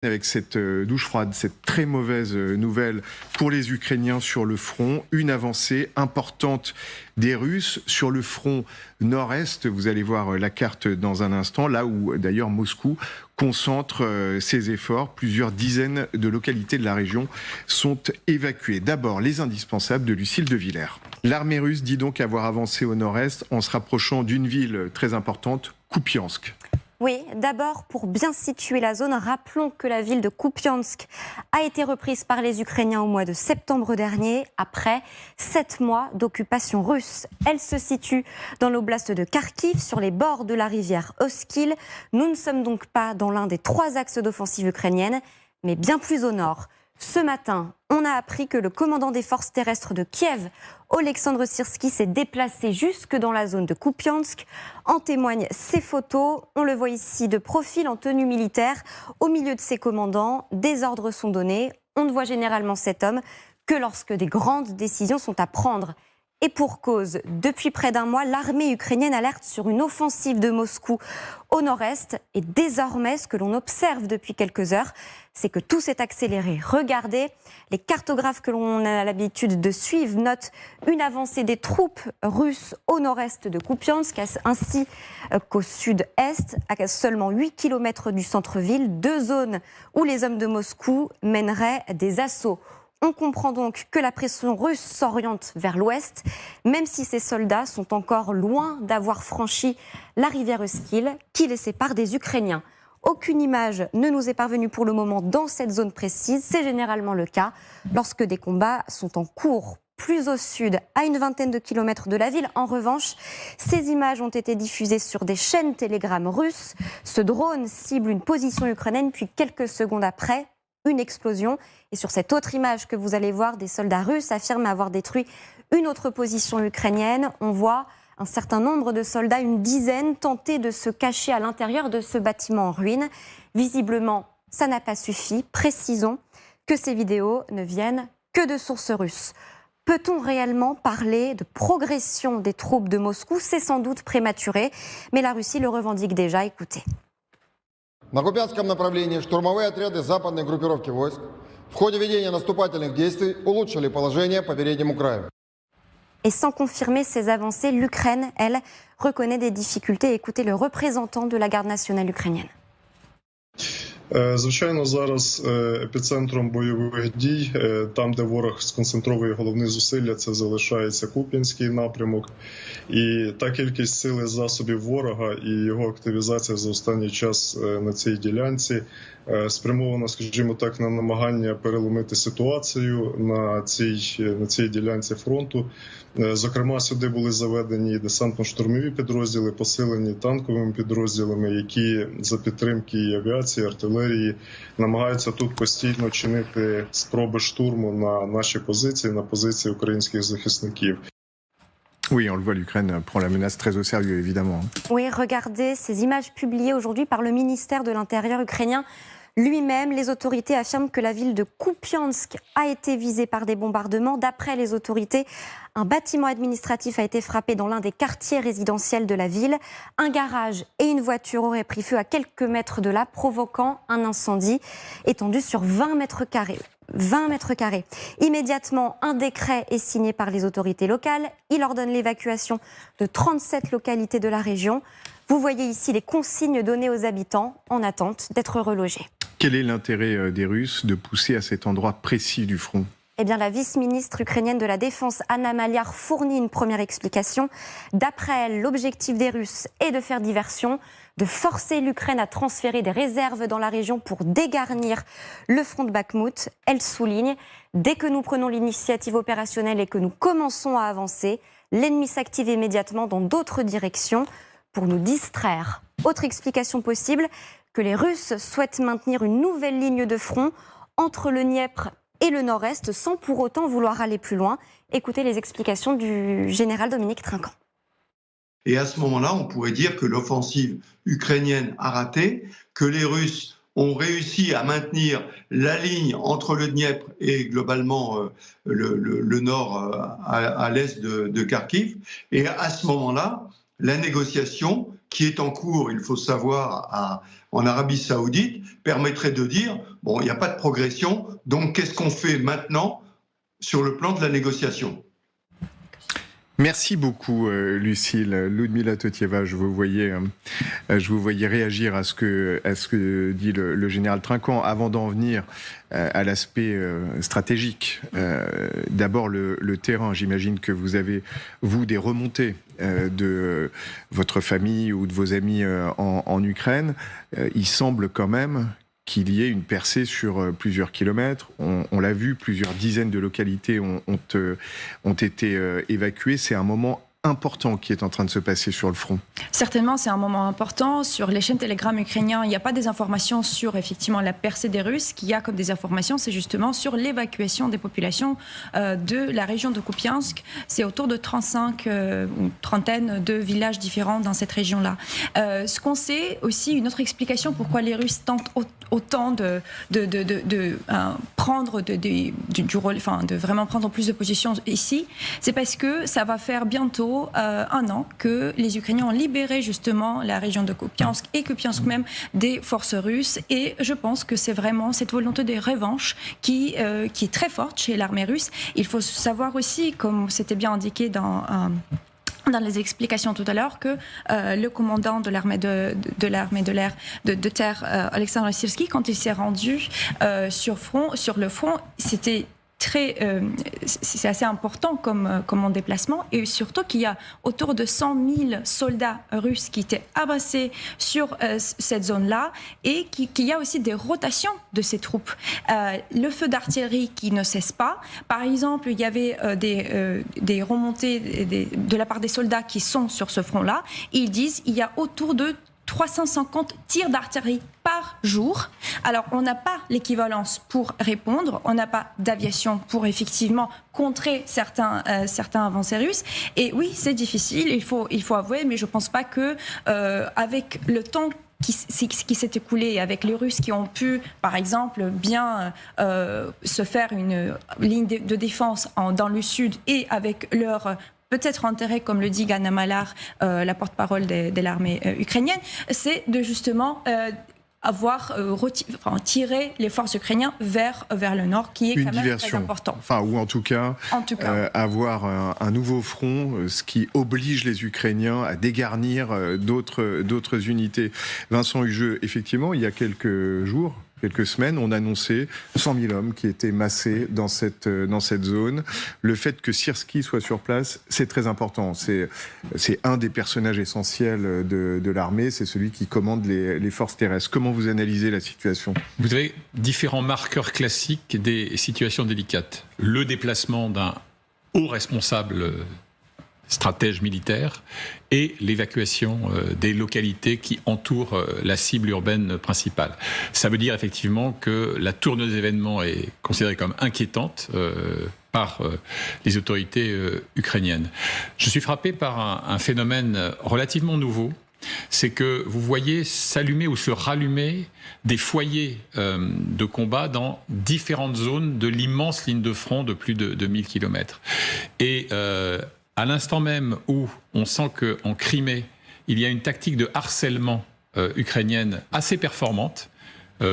Avec cette douche froide, cette très mauvaise nouvelle pour les Ukrainiens sur le front, une avancée importante des Russes sur le front nord-est. Vous allez voir la carte dans un instant, là où d'ailleurs Moscou concentre ses efforts. Plusieurs dizaines de localités de la région sont évacuées. D'abord, les indispensables de Lucille de Villers. L'armée russe dit donc avoir avancé au nord-est en se rapprochant d'une ville très importante, Kupiansk. Oui, d'abord, pour bien situer la zone, rappelons que la ville de Kupiansk a été reprise par les Ukrainiens au mois de septembre dernier, après 7 mois d'occupation russe. Elle se situe dans l'oblast de Kharkiv, sur les bords de la rivière Oskil. Nous ne sommes donc pas dans l'un des 3 axes d'offensive ukrainienne, mais bien plus au nord. Ce matin, on a appris que le commandant des forces terrestres de Kiev, Oleksandr Syrski, s'est déplacé jusque dans la zone de Kupiansk. En témoignent ces photos. On le voit ici de profil en tenue militaire. Au milieu de ses commandants, des ordres sont donnés. On ne voit généralement cet homme que lorsque des grandes décisions sont à prendre. Et pour cause, depuis près d'un mois, l'armée ukrainienne alerte sur une offensive de Moscou au nord-est. Et désormais, ce que l'on observe depuis quelques heures, c'est que tout s'est accéléré. Regardez, les cartographes que l'on a l'habitude de suivre notent une avancée des troupes russes au nord-est de Kupiansk, ainsi qu'au sud-est, à seulement 8 km du centre-ville, 2 zones où les hommes de Moscou mèneraient des assauts. On comprend donc que la pression russe s'oriente vers l'ouest, même si ces soldats sont encore loin d'avoir franchi la rivière Oskil, qui les sépare des Ukrainiens. Aucune image ne nous est parvenue pour le moment dans cette zone précise. C'est généralement le cas lorsque des combats sont en cours. Plus au sud, à une vingtaine de kilomètres de la ville. En revanche, ces images ont été diffusées sur des chaînes Telegram russes. Ce drone cible une position ukrainienne, puis quelques secondes après, une explosion. Et sur cette autre image que vous allez voir, des soldats russes affirment avoir détruit une autre position ukrainienne. On voit un certain nombre de soldats, une dizaine, tenter de se cacher à l'intérieur de ce bâtiment en ruine. Visiblement, ça n'a pas suffi. Précisons que ces vidéos ne viennent que de sources russes. Peut-on réellement parler de progression des troupes de Moscou? C'est sans doute prématuré, mais la Russie le revendique déjà. Écoutez. На Купянском направлении штурмовые отряды западной группировки войск в ходе ведения наступательных действий улучшили положение по переднему краю. Et sans confirmer ces avancées, l'Ukraine, elle, reconnaît des difficultés. Écoutez le représentant de la garde nationale ukrainienne. Звичайно, зараз епіцентром бойових дій, там, де ворог сконцентровує головні зусилля, це залишається Куп'янський напрямок. І та кількість сил і засобів ворога і його активізація за останній час на цій ділянці спрямована, скажімо так, на намагання переломити ситуацію на цій ділянці фронту. Зокрема, сюди були заведені десантно-штурмові підрозділи, посилені танковими підрозділами, які за підтримки і авіації, артилерії намагаються тут постійно чинити спроби штурму на наші позиції, на позиції українських захисників. Oui, on le voit, l'Ukraine prend la menace très au sérieux, évidemment. Oui, regardez ces images publiées aujourd'hui par le ministère de l'Intérieur ukrainien lui-même. Les autorités affirment que la ville de Kupiansk a été visée par des bombardements. D'après les autorités, un bâtiment administratif a été frappé dans l'un des quartiers résidentiels de la ville. Un garage et une voiture auraient pris feu à quelques mètres de là, provoquant un incendie étendu sur 20 mètres carrés. Immédiatement, un décret est signé par les autorités locales. Il ordonne l'évacuation de 37 localités de la région. Vous voyez ici les consignes données aux habitants en attente d'être relogés. Quel est l'intérêt des Russes de pousser à cet endroit précis du front ? Eh bien, la vice-ministre ukrainienne de la Défense, Anna Maliar, fournit une première explication. D'après elle, l'objectif des Russes est de faire diversion, de forcer l'Ukraine à transférer des réserves dans la région pour dégarnir le front de Bakhmout. Elle souligne, dès que nous prenons l'initiative opérationnelle et que nous commençons à avancer, l'ennemi s'active immédiatement dans d'autres directions pour nous distraire. Autre explication possible, que les Russes souhaitent maintenir une nouvelle ligne de front entre le Dniepr et le nord-est, sans pour autant vouloir aller plus loin. Écoutez les explications du général Dominique Trinquant. Et à ce moment-là, on pourrait dire que l'offensive ukrainienne a raté, que les Russes ont réussi à maintenir la ligne entre le Dniepr et globalement le nord à l'est de Kharkiv. Et à ce moment-là, la négociation qui est en cours, il faut savoir, en Arabie Saoudite, permettrait de dire, bon, il n'y a pas de progression, donc qu'est-ce qu'on fait maintenant sur le plan de la négociation ? Merci beaucoup, Lucile. Ludmila Totieva, je vous voyais réagir à ce que dit le général Trinquant. Avant d'en venir à l'aspect stratégique, d'abord le terrain. J'imagine que vous avez, vous, des remontées de votre famille ou de vos amis en Ukraine. Il semble quand même qu'il y ait une percée sur plusieurs kilomètres. On l'a vu, plusieurs dizaines de localités ont été évacuées. C'est un moment important qui est en train de se passer sur le front. Certainement, c'est un moment important. Sur les chaînes Telegram ukrainiens, il n'y a pas des informations sur effectivement la percée des Russes. Ce qu'il y a comme des informations, c'est justement sur l'évacuation des populations de la région de Kupiansk. C'est autour de 35 ou trentaine de villages différents dans cette région-là. Ce qu'on sait aussi, une autre explication pourquoi les Russes tentent autant de prendre du rôle, enfin de vraiment prendre plus de positions ici, c'est parce que ça va faire bientôt un an que les Ukrainiens ont libéré justement la région de Kupiansk et Kupiansk même des forces russes, et je pense que c'est vraiment cette volonté de revanche qui est très forte chez l'armée russe. Il faut savoir aussi, comme c'était bien indiqué dans les explications tout à l'heure, que le commandant de l'armée de l'air de terre, Alexandre Syrski, quand il s'est rendu sur le front, c'était c'est assez important comme déplacement, et surtout qu'il y a autour de 100 000 soldats russes qui étaient amassés sur cette zone-là, et qu'il y a aussi des rotations de ces troupes. Le feu d'artillerie qui ne cesse pas. Par exemple, il y avait des remontées de la part des soldats qui sont sur ce front-là. Ils disent qu'il y a autour de 350 tirs d'artillerie par jour. Alors, on n'a pas l'équivalence pour répondre, on n'a pas d'aviation pour effectivement contrer certains avancées russes. Et oui, c'est difficile, il faut avouer, mais je ne pense pas que avec le temps qui s'est écoulé, avec les Russes qui ont pu, par exemple, bien se faire une ligne de défense dans le sud, et avec leur peut-être intérêt, comme le dit Gana Malar, la porte-parole de l'armée ukrainienne, c'est de justement avoir tiré les forces ukrainiennes vers le nord, qui est une quand même diversion. Très important. Enfin, ou en tout cas avoir un nouveau front, ce qui oblige les Ukrainiens à dégarnir d'autres unités. Vincent Hugeux, effectivement, il y a quelques jours, quelques semaines, on annonçait 100 000 hommes qui étaient massés dans cette zone. Le fait que Syrski soit sur place, c'est très important. C'est un des personnages essentiels de l'armée, c'est celui qui commande les forces terrestres. Comment vous analysez la situation ? Vous avez différents marqueurs classiques des situations délicates. Le déplacement d'un haut responsable stratège militaire et l'évacuation des localités qui entourent la cible urbaine principale. Ça veut dire effectivement que la tourne des événements est considérée comme inquiétante par les autorités ukrainiennes. Je suis frappé par un phénomène relativement nouveau. C'est que vous voyez s'allumer ou se rallumer des foyers de combat dans différentes zones de l'immense ligne de front de plus de 1000 km. Et à l'instant même où on sent qu'en Crimée, il y a une tactique de harcèlement ukrainienne assez performante,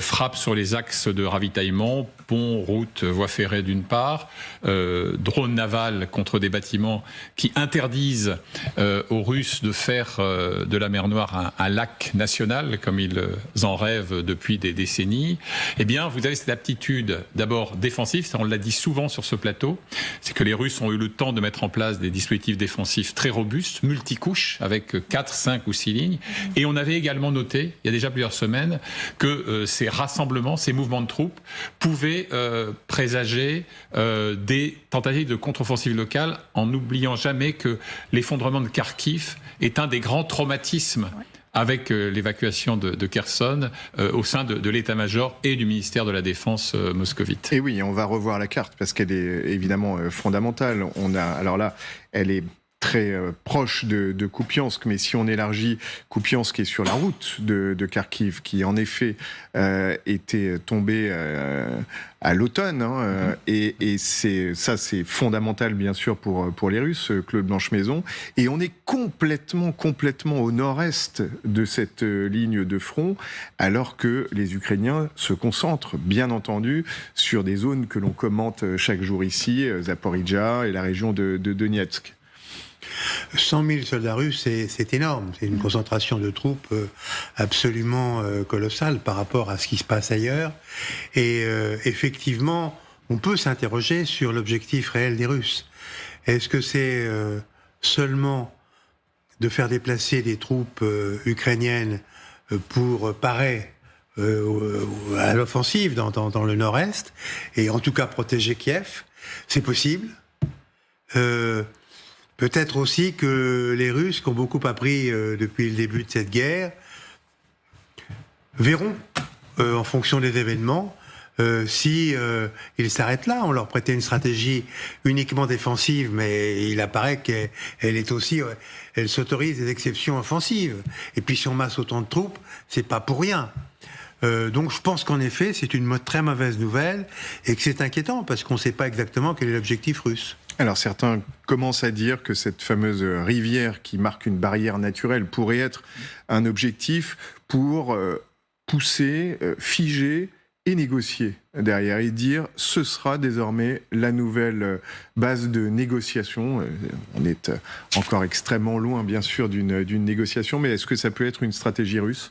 frappe sur les axes de ravitaillement, ponts, routes, voies ferrées d'une part, drones navals contre des bâtiments qui interdisent aux Russes de faire de la mer Noire un lac national, comme ils en rêvent depuis des décennies. Eh bien, vous avez cette aptitude d'abord défensive, ça on l'a dit souvent sur ce plateau, c'est que les Russes ont eu le temps de mettre en place des dispositifs défensifs très robustes, multicouches, avec 4, 5 ou 6 lignes. Et on avait également noté, il y a déjà plusieurs semaines, que ces rassemblements, ces mouvements de troupes pouvaient présager des tentatives de contre-offensive locale, en n'oubliant jamais que l'effondrement de Kharkiv est un des grands traumatismes avec l'évacuation de Kherson au sein de l'état-major et du ministère de la Défense moscovite. Et oui, on va revoir la carte parce qu'elle est évidemment fondamentale. Alors là, elle est très proche de Kupiansk, mais si on élargit, Kupiansk est sur la route de Kharkiv, qui en effet était tombée à l'automne, et c'est fondamental bien sûr pour les Russes, Claude Blanche-Maison, et on est complètement au nord-est de cette ligne de front, alors que les Ukrainiens se concentrent bien entendu sur des zones que l'on commente chaque jour ici, Zaporijjia et la région de Donetsk. 100 000 soldats russes, c'est énorme. C'est une concentration de troupes absolument colossale par rapport à ce qui se passe ailleurs. Et effectivement, on peut s'interroger sur l'objectif réel des Russes. Est-ce que c'est seulement de faire déplacer des troupes ukrainiennes pour parer à l'offensive dans le nord-est, et en tout cas protéger Kiev? C'est possible. Peut-être aussi que les Russes, qui ont beaucoup appris depuis le début de cette guerre, verront, en fonction des événements, si ils s'arrêtent là. On leur prêtait une stratégie uniquement défensive, mais il apparaît qu'elle est aussi, elle s'autorise des exceptions offensives. Et puis si on masse autant de troupes, c'est pas pour rien. Donc je pense qu'en effet, c'est une très mauvaise nouvelle et que c'est inquiétant parce qu'on ne sait pas exactement quel est l'objectif russe. Alors certains commencent à dire que cette fameuse rivière qui marque une barrière naturelle pourrait être un objectif pour pousser, figer et négocier derrière et dire ce sera désormais la nouvelle base de négociation. On est encore extrêmement loin bien sûr d'une négociation, mais est-ce que ça peut être une stratégie russe ?